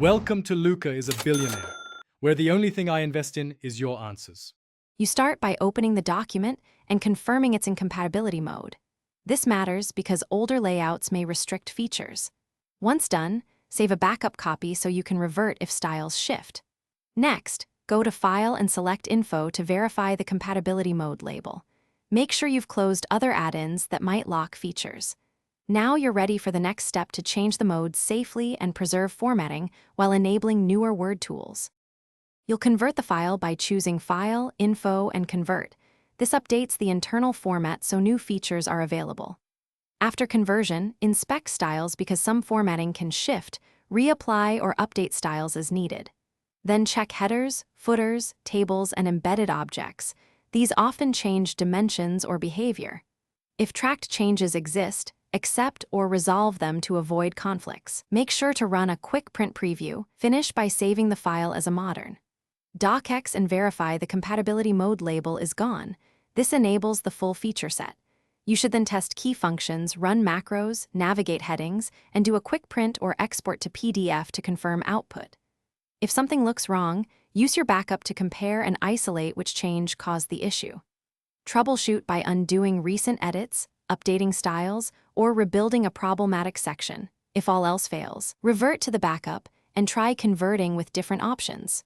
Welcome to Luca is a Billionaire, where the only thing I invest in is your answers. You start by opening the document and confirming it's in compatibility mode. This matters because older layouts may restrict features. Once done, save a backup copy so you can revert if styles shift. Next, go to File and select Info to verify the compatibility mode label. Make sure you've closed other add-ins that might lock features. Now you're ready for the next step to change the modes safely and preserve formatting while enabling newer Word tools. You'll convert the file by choosing File, Info, and Convert. This updates the internal format so new features are available. After conversion, inspect styles because some formatting can shift, reapply or update styles as needed. Then check headers, footers, tables, and embedded objects. These often change dimensions or behavior. If tracked changes exist, accept or resolve them to avoid conflicts. Make sure to run a quick print preview. Finish by saving the file as a modern. Docx and verify the compatibility mode label is gone. This enables the full feature set. You should then test key functions, run macros, navigate headings, and do a quick print or export to PDF to confirm output. If something looks wrong, use your backup to compare and isolate which change caused the issue. Troubleshoot by undoing recent edits, updating styles, or rebuilding a problematic section. If all else fails, revert to the backup and try converting with different options.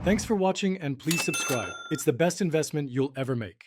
Thanks for watching and please subscribe. It's the best investment you'll ever make.